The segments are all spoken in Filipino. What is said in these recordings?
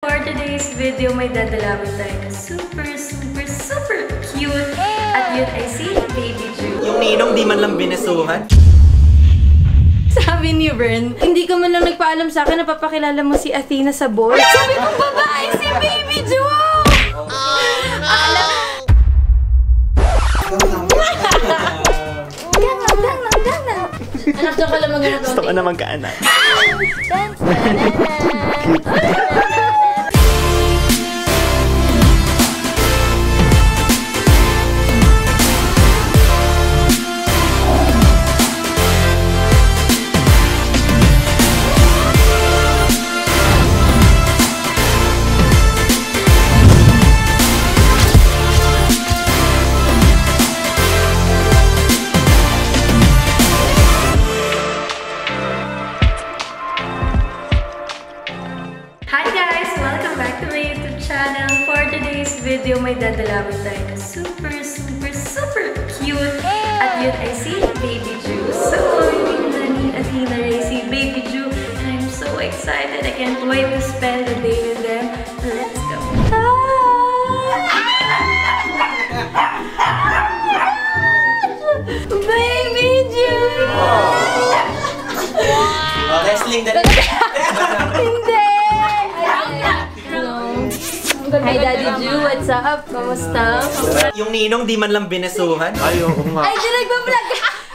For today's video, may dadalawin tayo na super cute. At yun ay si Baby Ju. Yung ninong di man lang binasuhan. Sabi ni Bern, hindi ka man lang nagpaalam sa akin na papakilala mo si Athena sa board. Sabi ko, babae si Baby Ju! Alam! Gana. Anak, dyan ka lang mag-anak. Gusto ko na magkaanak. Video, may dadalawin tayo na super cute. At yun ay si Baby Ju. So, yung ni Athena ay si Baby Ju. And I'm so excited. I can't wait to spend the day with them. Let's go. Baby Ju! Oh, wrestling na rin. Hindi! Hi Daddy Ju, what's up? Kamusta? Yung ninong di man lang binasuhan. Ay, oo nga. Ay, di nagbablog!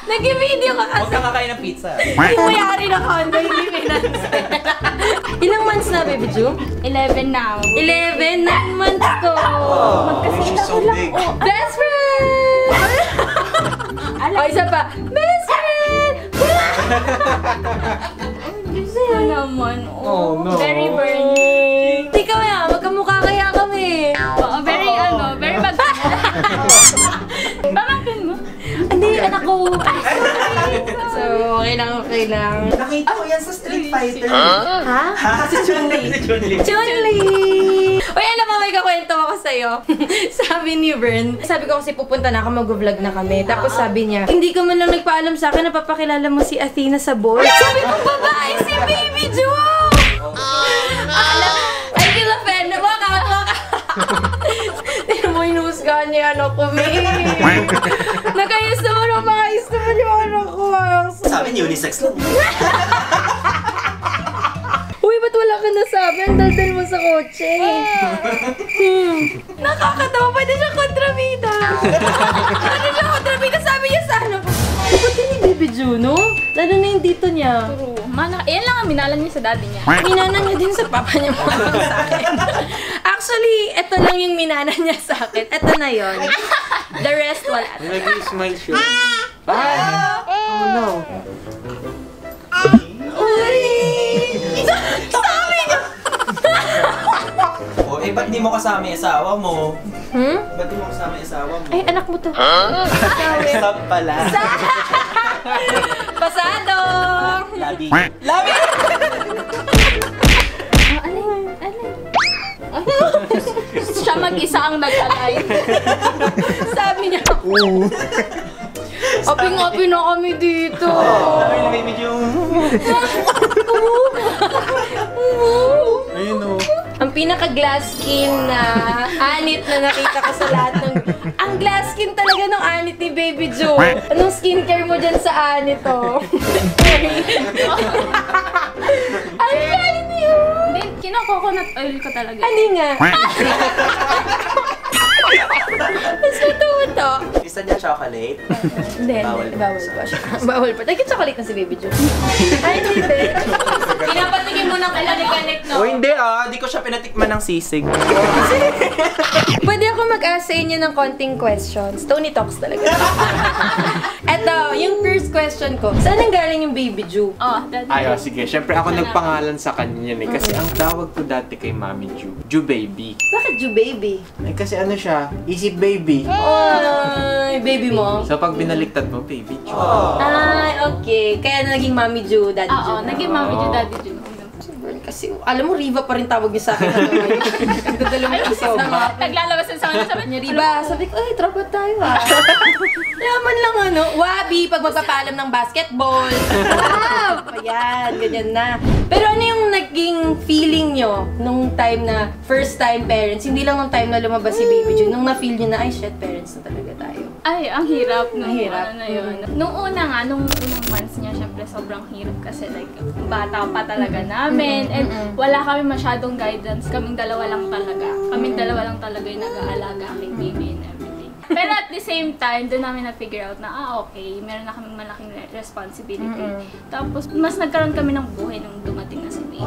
Nag-video ka kasi! Huwag kang kakain ng pizza. Yung mayari na condo, hindi finance. Ilang months na, Baby Ju? 11 now. 11? 9 months ko! Magkasita ko lang. big. Oh, Best friend! O, isa pa. Best friend! gusto naman. Oh, no. Very burning. Hindi ka kaya, magkamukha kaya kami. Oo, very mag... Pamangkin mo? Hindi, anak ko. So, okay lang. Nakita ko yan sa Street Fighter. Ha? Si Chun-Li. Chun-Li! Uy, alam mo, may kakwento ako sa'yo. Sabi ni Bern, sabi ko kasi pupunta na ako, mag-vlog na kami. Tapos sabi niya, hindi ka man lang nagpaalam sa akin na papakilala mo si Athena sa board. Sabi ko, babae si Baby Ju! Alam, I feel offended. Waka. Tignan mo, inuhusgahan niya ano ko, may. Nakayos naman ang makayos naman yung ano ko. Sabi niya, unisex lang. Uy, ba't wala ka nasabi? Ang daldal mo sa kotse. Nakakatawa. Pwede siyang kontrabida. Pwede siyang kontrabida. Sabi niya sa ano. Ba't din ni Baby Ju, no? Lalo na yung dito niya. True. Yan lang ang minalan niya sa daddy niya. Minana niya din sa papa niya mga sa akin. Actually, ito lang yung minana niya sa akin. Ito na yon. The rest, wala. Nag-smile siya. Ah! Oh no. Uy! Sabi niya! O, ba't di mo kasama yung asawa mo? Hmm? Ba't di mo kasama yung asawa mo? Ay, anak mo to. Stop pala. Pasado! Labi. Siya mag-isa ang nag-alay. Sabi niya, aping-api na kami dito. Sabi ni Baby Ju. Ayun o. Ang pinaka-glass skin na anit na nakita ko sa lahat ng... Ang glass skin talaga ng anit ni Baby Ju. Anong skincare mo dyan sa anit, oh? Ang shiny, oh! Hindi, kino-coconut oil ko talaga. Hindi nga. Mas matuto. Isa niya chocolate. Hindi, Bawal hindi. ba? Bawal pa siya. Bawal pa. Nagka-chocolate na si Baby Ju. Ay, hindi. Pinapatigin mo ng kanik-kanik, no? O hindi di ko siya pinatikman ng sisig. Pwede ako mag-ask sa inyo ng konting questions. Tony Talks talaga. Eto, yung first question ko. Saan ang galing yung Baby Ju? Oh, daddy. Ay, sige. Siyempre ako nagpangalan sa kanya eh. Kasi ang tawag ko dati kay Mami Ju. Ju Baby. Bakit Ju Baby? Ay, kasi ano siya? Isip Baby. Ay, baby mo? So pag binaliktad mo, Baby Ju. Ay, okay. Kaya na naging Mami Ju, Daddy Ju. Oo, naging Mami Ju, daddy Ju. Kasi, alam mo, Riva pa rin tawag niya sa akin. Nagdadala mo kasi sa mga... Naglalabas sa akin, sabi niya, Riva, sabi ko, ay, tropa tayo ah. Yaman lang ano, wabi pag magpapalam ng basketball. Wow! Ayan, ganyan na. Pero ano yung naging feeling nyo nung time na first time parents? Hindi lang nung time na lumabas si Baby June, nung na-feel nyo na, ay shit, parents na talaga tayo. Ay, ang hirap nung Ang hirap. ano na yun. Nung una nga, nung unang months niya, syempre sobrang hirap kasi like, bata pa talaga namin. And wala kami masyadong guidance. Kaming dalawa lang talaga. Kaming dalawa lang talaga yung nag-aalaga kay baby and everything. Pero at the same time, doon namin na-figure out na, okay, meron na kaming malaking responsibility. Tapos, mas nagkaroon kami ng buhay nung dumating na si baby.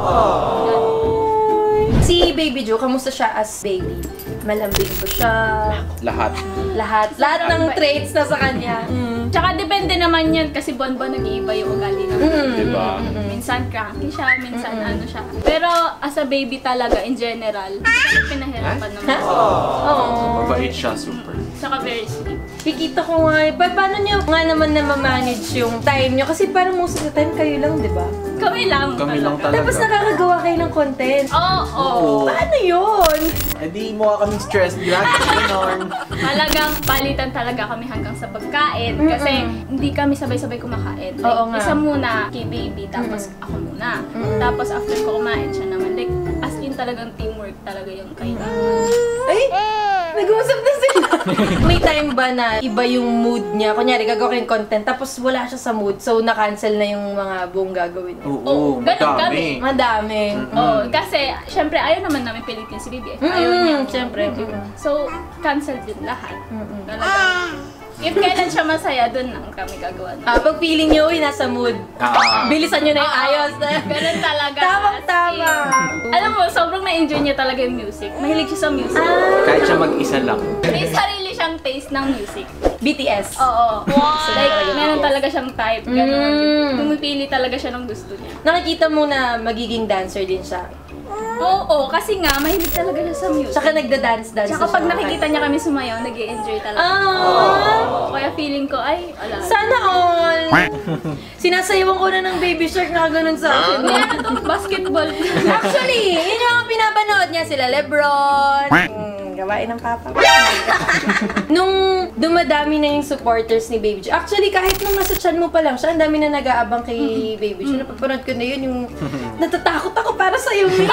Si Baby Ju, kamusta siya as baby? Malambing ba siya? Lahat. Lahat ng traits na sa kanya. Tsaka depende naman yan kasi buwan-buwan nag-iiba yung ugali namin. Diba? Minsan cranky siya, minsan ano siya. Pero as a baby talaga, in general, pinahirapan naman. Mabait siya, super. Tsaka very sweet. Kikita ko nga, paano nyo nga naman na ma-manage yung time nyo? Kasi parang most of the time kayo lang, di ba? Kami lang talaga. Tapos nakakagawa kayo ng content. Oo. Paano yun? Eh di mukha kaming stress. Ganon. Talagang palitan talaga kami hanggang sa pagkain. Kasi hindi kami sabay-sabay kumakain. Like, Oo nga. isa muna kay baby, tapos ako muna. Tapos after ko kumain siya naman. Like, as in talagang teamwork talaga yung kailangan. Ay! Nag-uusap na sila. May time ba na iba yung mood niya? Kunyari, gagawa kayong content, tapos wala siya sa mood, so na-cancel na yung mga buong gagawin niya. Oo, ganun madami. Madami. Oh, kasi syempre ayaw naman namin pilitin si baby. Ayaw niya. Siyempre. So, cancel din lahat. Talagang, if kailan siya masaya, dun lang kami gagawa. Pag feeling nyo, uy, nasa mood. Bilisan nyo na yung ayos. Ganun talaga. Tamang-tama. Alam mo, sobrang na-enjoy niya talaga yung music. Mahilig siya sa music. Kahit siya mag-isa lang. May sarili siyang taste ng music. BTS. Oo. Like, meron talaga siyang type. Ganun. Pumipili talaga siya ng gusto niya. Nakikita mo na magiging dancer din siya. Oo, kasi nga, mahilig talaga siya sa music. Tsaka nagda-dance-dance Tsaka na pag siya. nakikita niya kami sumayaw, nag-i-enjoy talaga. Kaya feeling ko, ay, ala. Sana all! Sinasayawan ko na ng Baby Shark, nakaganon sa akin. Ano to? Basketball. Actually, yun yung pinapanood niya sila Lebron. Gawain ng papa. Nung dumadami na yung supporters ni Baby Ju. Actually, kahit nung nasa chan mo pa lang siya, ang dami na nag-aabang kay Baby Ju. Napapanood ko na yun, yung natatakot ako para sa'yo, May.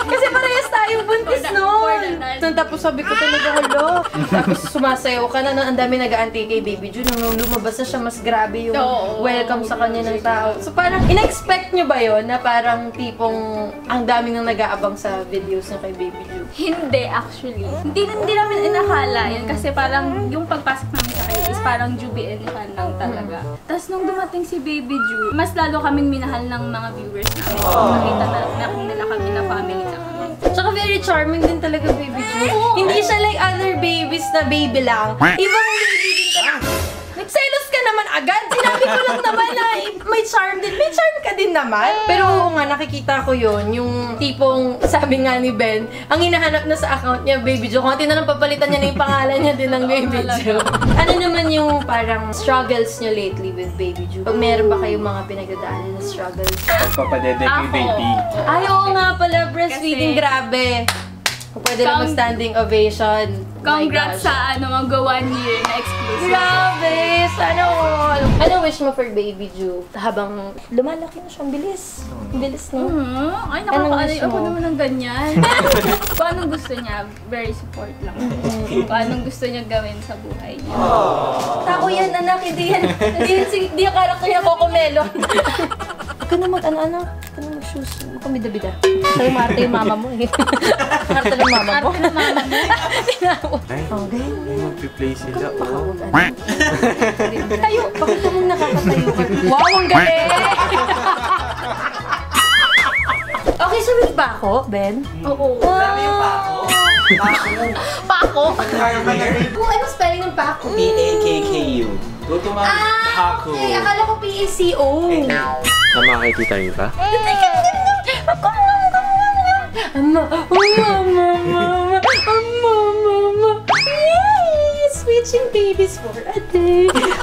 Kasi parehas tayong buntis noon. Tapos sabi ko talaga, halo. Tapos sumasayaw ka na, ang dami nag-aantay kay Baby Ju. Nung lumabas na siya, mas grabe yung welcome sa kanya ng tao. So parang, in-expect nyo ba yun na parang tipong ang daming nang nag-aabang sa videos na kay Baby Ju? Hindi, actually. Hindi namin inakala yun kasi parang yung pagpasok namin sa kanya is parang Juby and fan lang talaga. Tapos nung dumating si Baby Ju, mas lalo kaming minahal ng mga viewers namin. Nakita na nila kami na family na kami. Tsaka very charming din talaga Baby Ju. Hindi siya like other babies na baby lang. Ibang baby din talaga. Nagselos ka naman agad. Sinabi ko lang naman na may charm din. May charm ka din naman. Pero oo nga, nakikita ko yun. Yung tipong, sabi nga ni Ben, ang hinahanap na sa account niya, Baby Ju. Kung na lang papalitan niya na yung pangalan niya din ng Baby Ju. Ano naman yung parang struggles niyo lately with Baby Ju? Pag meron ba kayong mga pinagdadaanan na struggles? Papadede kay baby. Ay, oo nga pala, breastfeeding, grabe. Kung pwede lang mag-standing ovation. Congrats sa mag-1 year na exclusive. Grabe! Sana all! Ano wish mo for Baby Ju? Habang lumalaki na siya, ang bilis. Ang bilis, no? Ay, Anong nakakaalay wish ako mo? naman ng ganyan. Kung anong gusto niya, very support lang. Kung anong gusto niya gawin sa buhay niya. Tao yan, anak. Hindi yan. Hindi yung karakter niya Cocomelon. Huwag ka na mag-ano-ano. Huwag ka na mag-shoes. Huwag ka bida-bida. Sa'yo, Marte yung mama mo eh. Marte ng mama mo. Arte ng mama mo. Ay, Okay. mag-play sila. Baka huwag ano. Tayo. Bakit ka mong nakakatayo ka? Wow, ang galing! Okay, so with Bako, Ben? Oo. Sabi yung pako. Pako. Kung ano spelling ng Bako? P-A-K-K-U. Go to my Haku. Okay, akala ko P-A-C-O. Na makikita rin ba? Mama. Yay! Switching babies for a day. I'm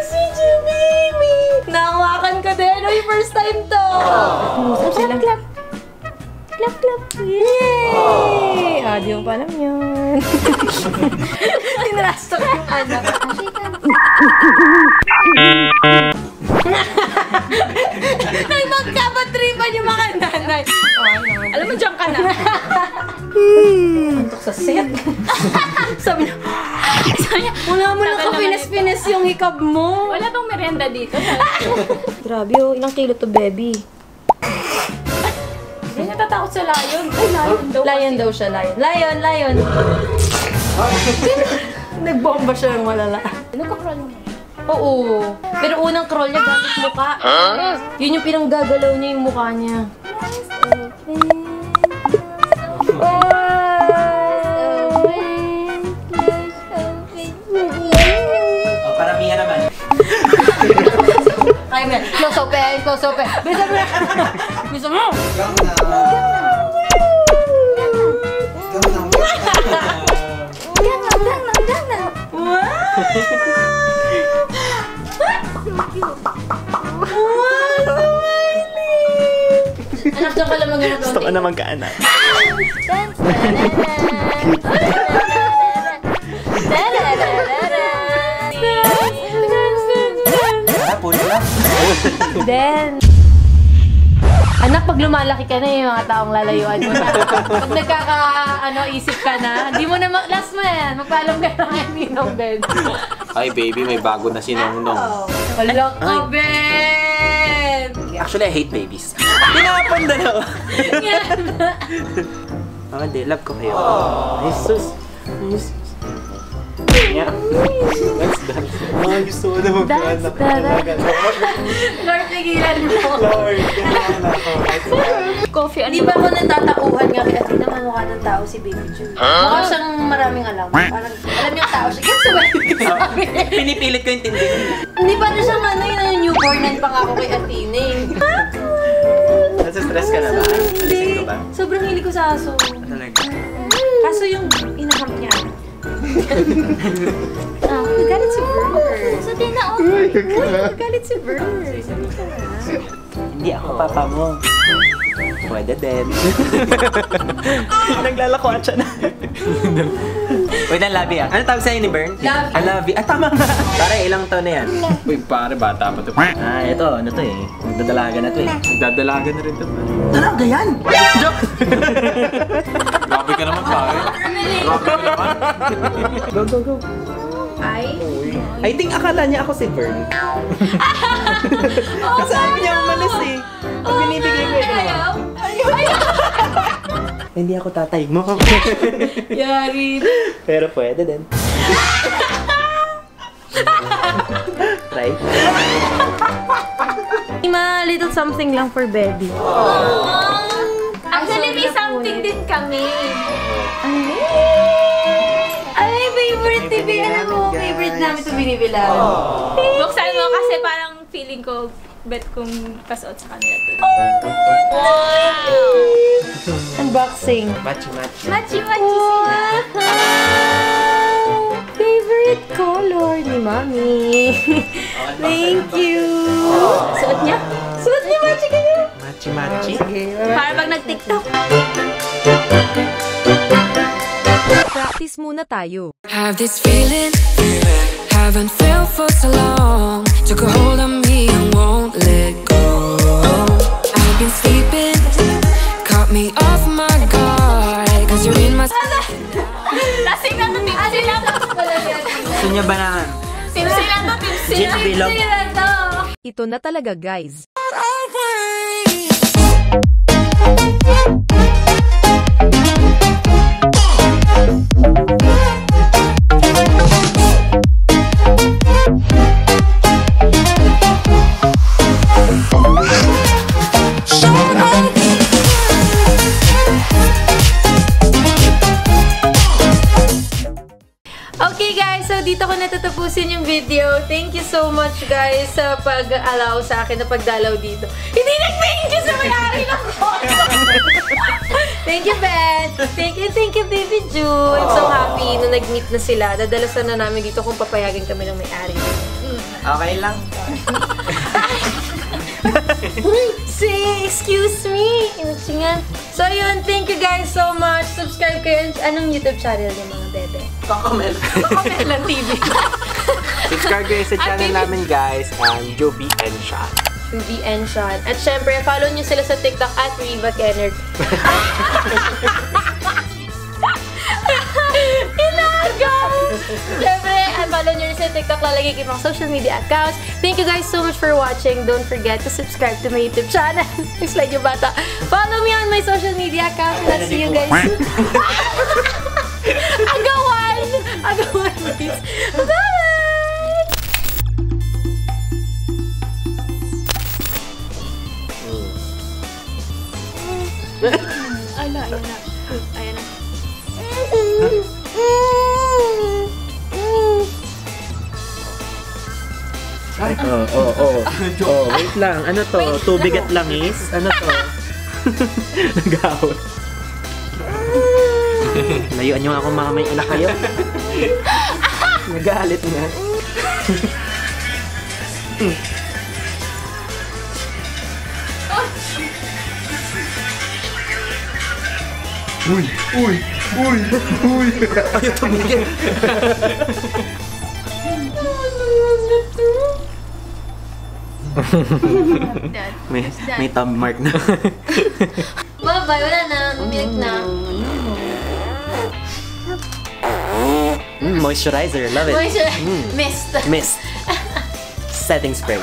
switching baby. Nakawakan ka din. Ay, first time to. Clap. Yay! Di mo pa alam yun. Tinrastok yung anak. Nagmagkapatripan yung mga nanay. Alam mo, diyan ka na. Antok sa set. Sabi niya, wala mo lang kapinis-pinis yung hikab mo. Wala bang merienda dito? Grabe oh, ilang kilo to, baby? Hindi natatakot sa lion. Ay, lion daw. Lion daw siya, lion. Lion. Nagbomba siya ng malala. Nagka-crawl mo. Oo. Pero unang crawl niya gamit mukha. Yun yung pinanggagalaw niya yung mukha niya. Oh, paramihan naman. Kaya mo yan. Close open, close open. Bisa mo na. Bisa mo. Anak, dyan ka lang mag-anak. Gusto ko na magkaanak. Tara, puno lang. Then, anak, pag lumalaki ka na yung mga taong lalayuan mo na. Pag isip ka na, hindi mo na, last mo yan, magpaalam ka na kay Ninong Ben. Ay, baby, may bago na si Nongnong. Wala ka, Ben! Actually, I hate babies. Pinapang dalawa. Oh, hindi. Love ko kayo. Ay, sus. Yeah. Let's dance. Gusto ko na magkaanak. Lord, nagilan mo. Lord, Coffee, ano Di ba ako natatauhan nga kay Athena, mamukha ng tao si Baby Ju? Mukha siyang maraming alam. Parang alam yung tao siya. Gets ba? Pinipilit ko yung tindig. Hindi pa na siya yung newbornan pa nga ako kay Athena eh. Nasa-stress ka na ba? Alisin ko ba? Sobrang hilig ko sa aso. Talaga. Kaso yung inahap niya. Nagalit si Bert. Sa tina, oh. Nagalit si Bert. Hindi ako papa mo. Pwede din. Naglalakuan siya na. Wait lang, Labi ah. Ano tawag sa'yo ni Bern? Labi. Labi. Ah, tama nga. Pare, ilang taon na yan? Uy, pare, bata pa to. Ah, ito. Ano to eh? Nagdadalaga na to eh. Dadalaga na rin to. Talaga yan? Joke! Grabe ka naman, pare. Grabe ka naman. Go, go, go. I think akala niya ako si Bern. Sabi niya umalis eh. Pag binibigay ko ito naman. Hindi ako tatay mo. Yari. Pero pwede din. Try. Ma, little something lang for baby. Actually, may something din kami. Ay, favorite TV. Alam mo, favorite namin ito binibilang. Buksan mo kasi parang feeling ko bet kong kasuot sa kanila to. Unboxing. Machi-machi. Machi-machi sila. Favorite color ni Mami. Thank you. Suot niya? Suot niya, Machi ka niya. Machi-machi. Para pag nag-TikTok. Practice muna tayo. Have this feeling, haven't felt for so long. Took a hold of me and won't let go. I've been sleeping, caught me off my guard. Cause you're in my Lasing na to, tipsy na to. Gusto niya banahan? Tipsy na to, tipsy Gin na. bilog. Tipsy na to. Ito na talaga, guys. Okay guys, so dito ko natatapusin yung video. Thank you so much guys sa pag-allow sa akin na pagdalaw dito. Hindi nag-thank you sa may-ari ng photo. Thank you, Ben. Thank you, Baby Ju. I'm so happy na nag-meet na sila. Dadalasan na namin dito kung papayagan kami ng may-ari. Okay lang. Say, excuse me. Inutsingan. So yun, thank you guys so much. Subscribe kayo. Anong YouTube channel yung mga bebe? Kakamel. Kamelan TV. Subscribe kayo sa channel namin, guys. And Joby and Shah. Ruby and Sean. At syempre, follow nyo sila sa TikTok at Riva Kennard. Syempre, follow nyo rin sa TikTok. Lalagay ko yung mga social media accounts. Thank you guys so much for watching. Don't forget to subscribe to my YouTube channel. Slide yung bata. Follow me on my social media accounts. And I'll see you guys. Agawan, please. Bye! Ala, ayan na. Ayan na. Wait lang. Ano to? Tubig at langis? Ano to? Nag-away. Layuan nyo nga kung mga may anak kayo. Nagalit nga. Uy! Ayaw tumigil. may thumb mark na. Bye-bye, wala na. Umilag na. Moisturizer, love it. Mist. Setting spray.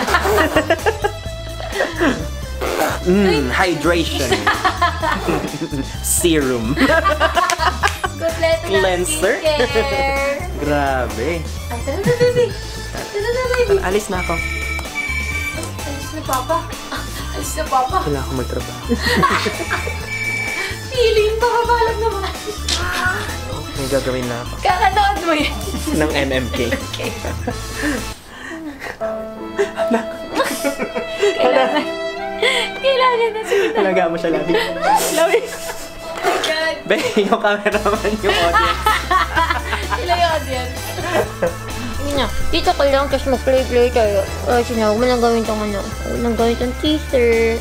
Hydration. Serum. Kompleto na Cleanser. skincare. Grabe. Ay, tara na, baby. Tara na, baby. Alis na ako. Alis na, Papa. Alis na, Papa. Wala akong magtrabaho. Feeling, makabalak naman. May gagawin na ako. Kakanood mo yan. Ng MMK. Kailangan na sila. Talaga mo siya labi. Labi. God. Be, yung cameraman yung audience. Sila yung audience. Yun na. Dito ko lang kasi mag-play tayo. Huwag mo nang gawin tong ano. Huwag nang gawin tong teaser.